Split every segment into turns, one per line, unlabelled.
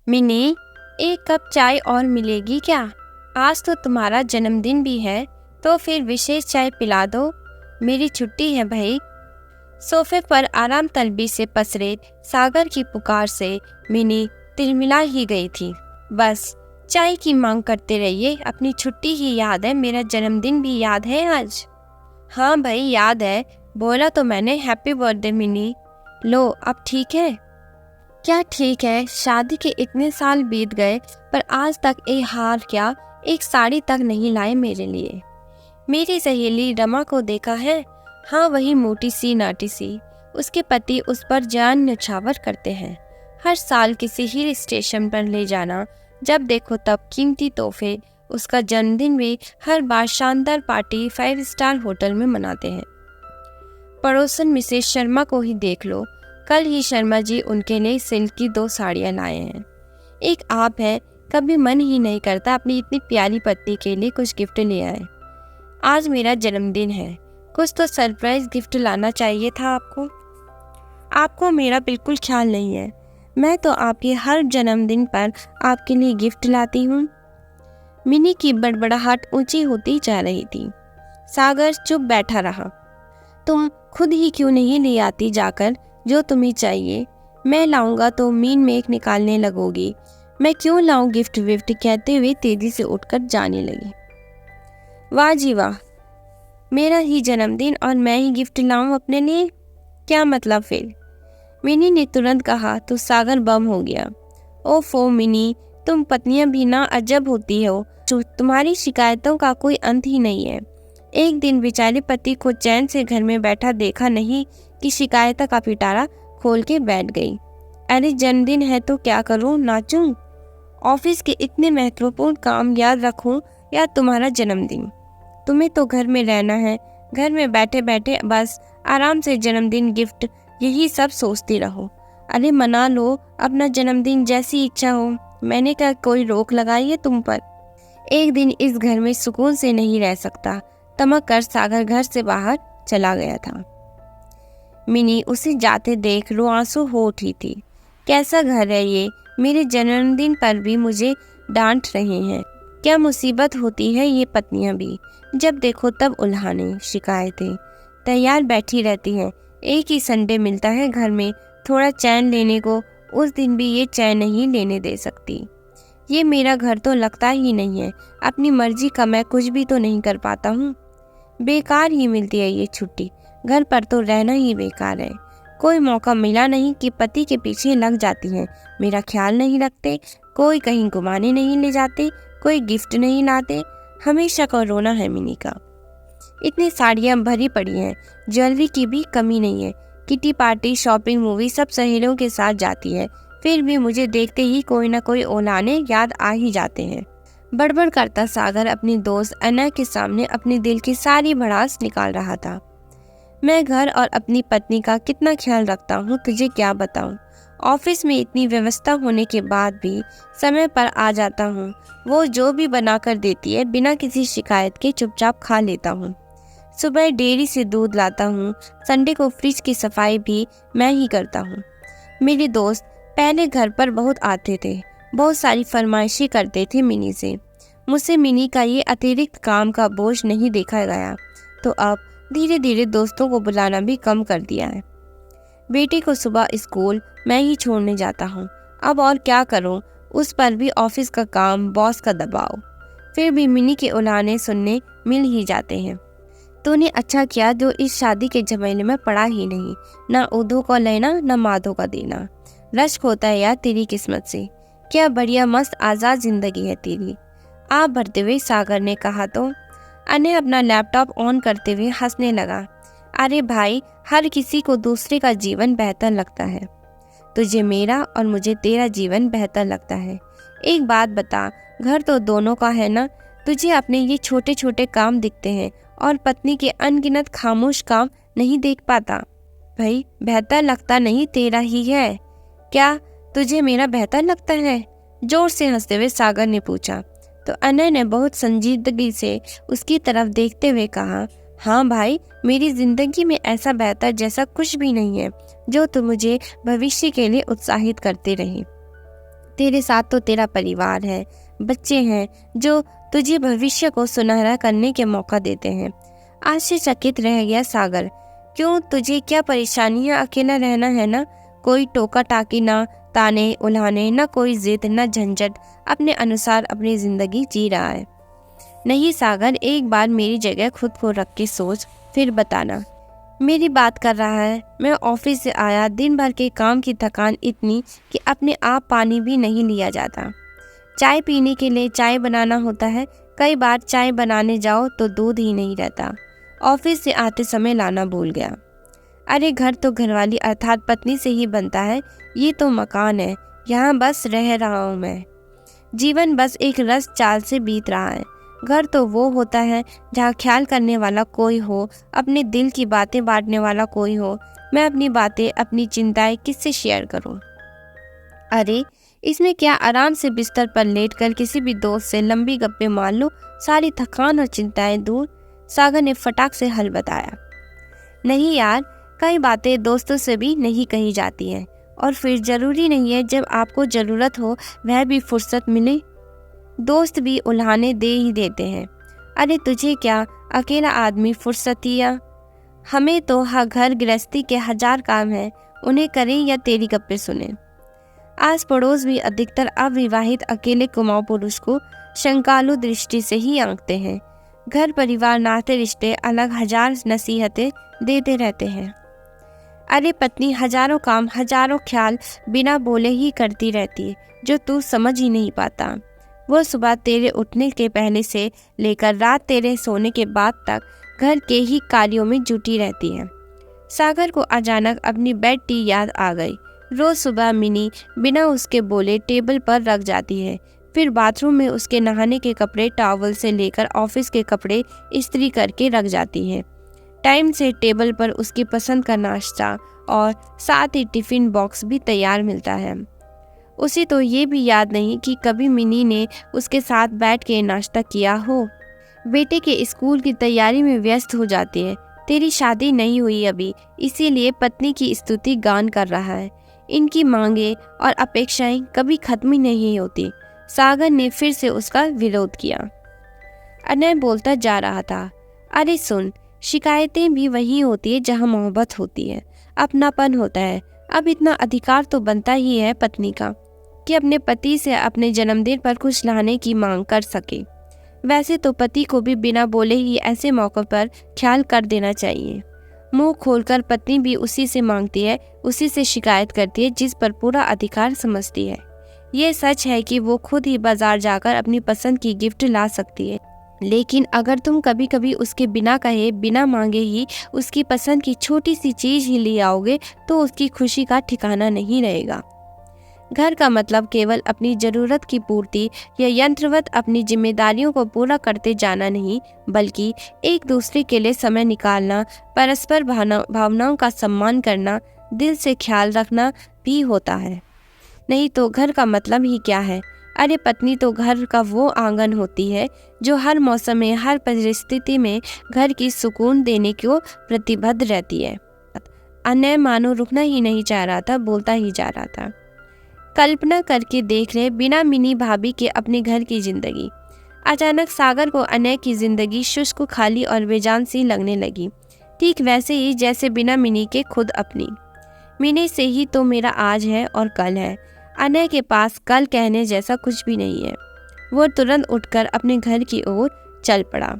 Mini, एक cup चाय और मिलेगी क्या? आज तो तुम्हारा जन्मदिन भी है, तो फिर विशेष चाय पिला दो। मेरी छुट्टी है भाई। सोफे पर आराम तलबी से पसरे सागर की पुकार से मिनी तिलमिला ही गई थी। बस चाय की मांग करते रहिए, अपनी छुट्टी ही याद है, मेरा जन्मदिन भी याद है आज। हाँ भाई याद है, बोला तो मैंने हैप्पी बर्थडे मिनी। लो अब ठीक है। क्या ठीक है, शादी के इतने साल बीत गए पर आज तक एक हार क्या, एक साड़ी तक नहीं लाए मेरे लिए। मेरी सहेली रमा को देखा है? हाँ वही मोटी सी नाटी सी। उसके पति उस पर जान न्यौछावर करते हैं। हर साल किसी हिल स्टेशन पर ले जाना, जब देखो तब कीमती तोहफे। उसका जन्मदिन भी हर बार शानदार पार्टी 5 स्टार होटल में मनाते हैं। पड़ोसन मिसेस शर्मा को ही देख लो, कल ही शर्मा जी उनके लिए सिल्क की 2 साड़ियाँ लाए हैं। एक आप है, कभी मन ही नहीं करता अपनी इतनी प्यारी पत्नी के लिए कुछ गिफ्ट ले आए। आज मेरा जन्मदिन है, कुछ तो सरप्राइज गिफ्ट लाना चाहिए था आपको। आपको मेरा बिल्कुल ख्याल नहीं है। मैं तो आपके हर जन्मदिन पर आपके लिए गिफ्ट लाती हूँ। मिनी की बड़बड़ाहट ऊंची होती जा रही थी। सागर चुप बैठा रहा। तुम खुद ही क्यों नहीं ले आती जाकर जो तुम्हें चाहिए? मैं लाऊंगा तो मीन मेक निकालने लगोगी। मैं क्यों लाऊं गिफ्ट विफ्ट, कहते हुए तेजी से उठकर जाने लगी। वाह जी वाह, मेरा ही जन्मदिन और मैं ही गिफ्ट लाऊं अपने लिए? क्या मतलब फिर? मिनी ने तुरंत कहा तो सागर बम हो गया। ओफो मिनी, तुम पत्नियां भी ना अजब होती हो। तुम्हारी शिकायतों का कोई अंत ही नहीं है। एक दिन बेचारे पति को चैन से घर में बैठा देखा नहीं कि शिकायत का पिटारा खोल के बैठ गई। अरे जन्मदिन है तो क्या करूं, नाचूं? ऑफिस के इतने महत्वपूर्ण काम याद रखूं या तुम्हारा जन्मदिन? तुम्हें तो घर में रहना है, घर में बैठे बैठे बस आराम से जन्मदिन गिफ्ट यही सब सोचती रहो। अरे मना लो अपना जन्मदिन जैसी इच्छा हो, मैंने क्या कोई रोक लगाई है तुम पर? एक दिन इस घर में सुकून से नहीं रह सकता, तमक कर सागर घर से बाहर चला गया था। मिनी उसे जाते देख रुआंसू हो उठी थी। कैसा घर है ये, मेरे जन्मदिन पर भी मुझे डांट रहे हैं। क्या मुसीबत होती है ये पत्नियां भी, जब देखो तब उल्हाने शिकायतें तैयार बैठी रहती हैं। एक ही संडे मिलता है घर में थोड़ा चैन लेने को, उस दिन भी ये चैन नहीं लेने दे सकती। ये मेरा घर तो लगता ही नहीं है, अपनी मर्जी का मैं कुछ भी तो नहीं कर पाता हूँ। बेकार ही मिलती है ये छुट्टी, घर पर तो रहना ही बेकार है। कोई मौका मिला नहीं कि पति के पीछे लग जाती हैं, मेरा ख्याल नहीं रखते, कोई कहीं घुमाने नहीं ले जाते, कोई गिफ्ट नहीं लाते। हमेशा का रोना है मिनी का। इतनी साड़ियाँ भरी पड़ी हैं, ज्वेलरी की भी कमी नहीं है। किटी पार्टी, शॉपिंग, मूवी सब सहेलियों के साथ जाती है, फिर भी मुझे देखते ही कोई ना कोई ओलाने याद आ ही जाते हैं। बड़बड़ करता सागर अपनी दोस्त अना के सामने अपने दिल की सारी भड़ास निकाल रहा था। मैं घर और अपनी पत्नी का कितना ख्याल रखता हूँ तुझे क्या बताऊँ। ऑफिस में इतनी व्यवस्था होने के बाद भी समय पर आ जाता हूँ। वो जो भी बना कर देती है बिना किसी शिकायत के चुपचाप खा लेता हूँ। सुबह डेयरी से दूध लाता हूँ, संडे को फ्रिज की सफाई भी मैं ही करता हूँ। मेरे दोस्त पहले घर पर बहुत आते थे, बहुत सारी फरमाइशी करते थे मिनी से। मुझसे मिनी का ये अतिरिक्त काम का बोझ नहीं देखा गया, तो अब धीरे धीरे दोस्तों को बुलाना भी कम कर दिया है। बेटे को सुबह स्कूल मैं ही छोड़ने जाता हूँ। अब और क्या करूँ, उस पर भी ऑफिस का काम, बॉस का दबाव, फिर भी मिनी के उलाने सुनने मिल ही जाते हैं। तूने अच्छा किया जो इस शादी के झमेले में पड़ा ही नहीं, ना उधो को लेना ना माधो का देना। रश्क होता है यार तेरी किस्मत से, क्या बढ़िया मस्त आज़ाद जिंदगी है तेरी। आप भरते हुए सागर ने कहा तो अने अपना लैपटॉप ऑन करते हुए हंसने लगा। अरे भाई, हर किसी को दूसरे का जीवन बेहतर लगता है। तुझे मेरा और मुझे तेरा जीवन बेहतर लगता है। एक बात बता, घर तो दोनों का है ना? तुझे अपने ये छोटे छोटे काम दिखते हैं और पत्नी के अनगिनत खामोश काम नहीं देख पाता। भाई बेहतर लगता नहीं तेरा ही है, क्या तुझे मेरा बेहतर लगता है? जोर से हंसते हुए सागर ने पूछा तो अनय ने बहुत संजीदगी से उसकी तरफ देखते हुए कहा, हाँ भाई, मेरी जिंदगी में ऐसा बेहतर जैसा कुछ भी नहीं है जो तुम मुझे भविष्य के लिए उत्साहित करते रहे। तेरे साथ तो तेरा परिवार है, बच्चे हैं जो तुझे भविष्य को सुनहरा करने के मौका देते हैं। आश्चर्यचकित रह गया सागर। क्यों, तुझे क्या परेशानियां, अकेला रहना है ना, कोई टोका टाकी ना, ताने उल्हाने, ना कोई जिद ना झंझट, अपने अनुसार अपनी जिंदगी जी रहा है। नहीं सागर, एक बार मेरी जगह खुद को रख के सोच, फिर बताना। मेरी बात कर रहा है। मैं ऑफिस से आया, दिन भर के काम की थकान इतनी कि अपने आप पानी भी नहीं लिया जाता। चाय पीने के लिए चाय बनाना होता है, कई बार चाय बनाने जाओ तो दूध ही नहीं रहता। ऑफिस से आते समय लाना भूल गया। अरे घर तो घरवाली अर्थात पत्नी से ही बनता है, ये तो मकान है, यहाँ बस रह रहा हूँ मैं। जीवन बस एक रस चाल से बीत रहा है। घर तो वो होता है जहाँ ख्याल करने वाला कोई हो, अपने दिल की बातें बांटने वाला कोई हो। मैं अपनी बातें, अपनी चिंताएं किससे शेयर करूं? अरे इसमें क्या, आराम से बिस्तर पर लेटकर किसी भी दोस्त से लंबी गप्पे मार लो, सारी थकान और चिंताएं दूर। सागर ने फटाक से हल बताया। नहीं यार, कई बातें दोस्तों से भी नहीं कही जाती हैं, और फिर जरूरी नहीं है जब आपको जरूरत हो वह भी फुर्सत मिले। दोस्त भी उल्हाने दे ही देते हैं। अरे तुझे क्या, अकेला आदमी फुर्सतिया, हमें तो घर गृहस्थी के 1000 काम हैं, उन्हें करें या तेरी गप्पे सुने। आस पड़ोस भी अधिकतर अविवाहित अकेले कुमाऊं पुरुष को शंकालु दृष्टि से ही आंकते हैं। घर परिवार नाते रिश्ते अलग 1000 नसीहतें देते रहते हैं। अरे पत्नी हजारों काम, हजारों ख्याल बिना बोले ही करती रहती है, जो तू समझ ही नहीं पाता। वो सुबह तेरे उठने के पहले से लेकर रात तेरे सोने के बाद तक घर के ही कार्यों में जुटी रहती है। सागर को अचानक अपनी बेड टी याद आ गई। रोज सुबह मिनी बिना उसके बोले टेबल पर रख जाती है, फिर बाथरूम में उसके नहाने के कपड़े, टॉवल से लेकर ऑफिस के कपड़े इस्त्री करके रख जाती है। टाइम से टेबल पर उसकी पसंद का नाश्ता और साथ ही टिफिन बॉक्स भी तैयार मिलता है। उसे तो ये भी याद नहीं कि कभी मिनी ने उसके साथ बैठ के नाश्ता किया हो। बेटे के स्कूल की तैयारी में व्यस्त हो जाती है। तेरी शादी नहीं हुई अभी, इसीलिए पत्नी की स्तुति गान कर रहा है। इनकी मांगे और अपेक्षाएं कभी खत्म ही नहीं होती। सागर ने फिर से उसका विरोध किया। अनय बोलता जा रहा था। अरे सुन, शिकायतें भी वहीं होती है जहाँ मोहब्बत होती है, अपनापन होता है। अब इतना अधिकार तो बनता ही है पत्नी का कि अपने पति से अपने जन्मदिन पर कुछ लाने की मांग कर सके। वैसे तो पति को भी बिना बोले ही ऐसे मौक़ों पर ख्याल कर देना चाहिए। मुंह खोलकर पत्नी भी उसी से मांगती है, उसी से शिकायत करती है जिस पर पूरा अधिकार समझती है। ये सच है कि वो खुद ही बाजार जाकर अपनी पसंद की गिफ्ट ला सकती है, लेकिन अगर तुम कभी कभी उसके बिना कहे, बिना मांगे ही उसकी पसंद की छोटी सी चीज ही ले आओगे तो उसकी खुशी का ठिकाना नहीं रहेगा। घर का मतलब केवल अपनी जरूरत की पूर्ति या यंत्रवत अपनी जिम्मेदारियों को पूरा करते जाना नहीं, बल्कि एक दूसरे के लिए समय निकालना, परस्पर भावनाओं का सम्मान करना, दिल से ख्याल रखना भी होता है। नहीं तो घर का मतलब ही क्या है? अरे पत्नी तो घर का वो आंगन होती है जो हर मौसम में, हर परिस्थिति में घर की सुकून देने को प्रतिबद्ध रहती है। अनय मानो रुकना ही नहीं चाह रहा था, बोलता ही जा रहा था। कल्पना करके देख ले बिना मिनी भाभी के अपने घर की जिंदगी। अचानक सागर को अनय की जिंदगी शुष्क, खाली और बेजान सी लगने लगी, ठीक वैसे ही जैसे बिना मिनी के खुद अपनी। मिनी से ही तो मेरा आज है और कल है। अनय के पास कल कहने जैसा कुछ भी नहीं है। वो तुरंत उठकर अपने घर की ओर चल पड़ा।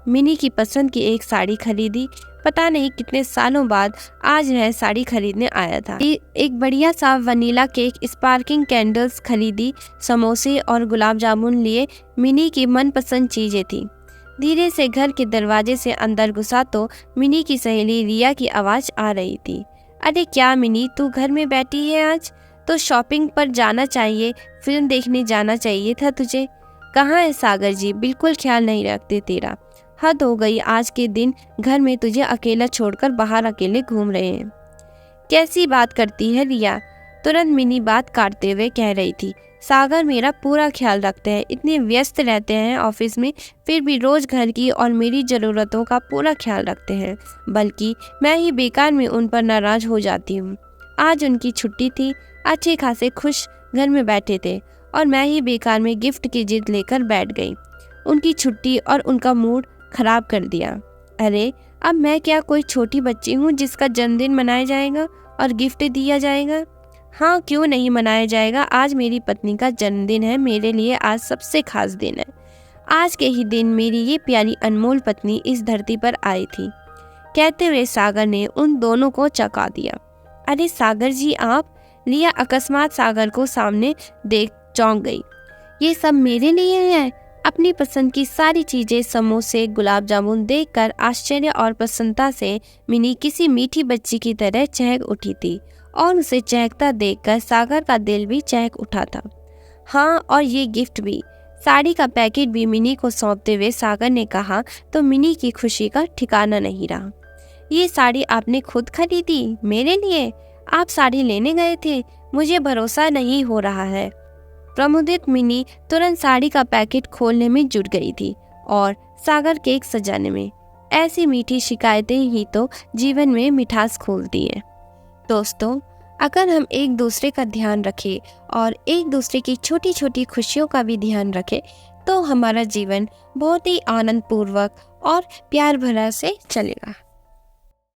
मिनी की पसंद की एक साड़ी खरीदी। पता नहीं कितने सालों बाद आज वह साड़ी खरीदने आया था। एक बढ़िया सा वनीला केक, स्पार्किंग कैंडल्स खरीदी, समोसे और गुलाब जामुन लिए। मिनी की मनपसंद चीजें थी। धीरे से घर के दरवाजे से अंदर घुसा तो मिनी की सहेली रिया की आवाज आ रही थी। अरे क्या मिनी, तू घर में बैठी है? आज तो शॉपिंग पर जाना चाहिए, फिल्म देखने जाना चाहिए था तुझे। कहाँ है सागर जी, बिल्कुल ख्याल नहीं रखते तेरा। हद हो गई, आज के दिन घर में तुझे अकेला छोड़कर बाहर अकेले घूम रहे हैं। कैसी बात करती है रिया? तुरंत मिनी बात काटते हुए कह रही थी। सागर मेरा पूरा ख्याल रखते हैं, इतने व्यस्त रहते हैं ऑफिस में, फिर भी रोज घर की और मेरी ज़रूरतों का पूरा ख्याल रखते हैं। बल्कि मैं ही बेकार में उन पर नाराज हो जाती हूँ। आज उनकी छुट्टी थी, अच्छे खासे खुश घर में बैठे थे। और मैं ही बेकार में गिफ्ट की जिद लेकर बैठ गई। उनकी छुट्टी और उनका मूड खराब कर दिया। अरे अब मैं क्या कोई छोटी बच्ची हूँ जिसका जन्मदिन मनाया जाएगा और गिफ्ट दिया जाएगा? हाँ, क्यों नहीं मनाया जाएगा। आज मेरी पत्नी का जन्मदिन है, मेरे लिए आज सबसे खास दिन है। आज के ही दिन मेरी ये प्यारी अनमोल पत्नी इस धरती पर आई थी। कहते हुए सागर ने उन दोनों को चौंका दिया। अरे सागर जी आप? लिया अकस्मात सागर को सामने देख चौंक गई। ये सब मेरे लिए है? अपनी पसंद की सारी चीजें, समोसे, गुलाब जामुन देखकर आश्चर्य और प्रसन्नता से मिनी किसी मीठी बच्ची की तरह चहक उठी थी और उसे चहकता देखकर सागर का दिल भी चहक उठा था। हाँ, और ये गिफ्ट भी। साड़ी का पैकेट भी मिनी को सौंपते हुए सागर ने कहा तो मिनी की खुशी का ठिकाना नहीं रहा। ये साड़ी आपने खुद खरीदी मेरे लिए? आप साड़ी लेने गए थे? मुझे भरोसा नहीं हो रहा है। प्रमुदित मिनी तुरंत साड़ी का पैकेट खोलने में जुट गई थी और सागर केक सजाने में। ऐसी मीठी शिकायतें ही तो जीवन में मिठास खोलती हैं। दोस्तों, अगर हम एक दूसरे का ध्यान रखें और एक दूसरे की छोटी छोटी खुशियों का भी ध्यान रखें तो हमारा जीवन बहुत ही आनंदपूर्वक और प्यार भरा से चलेगा।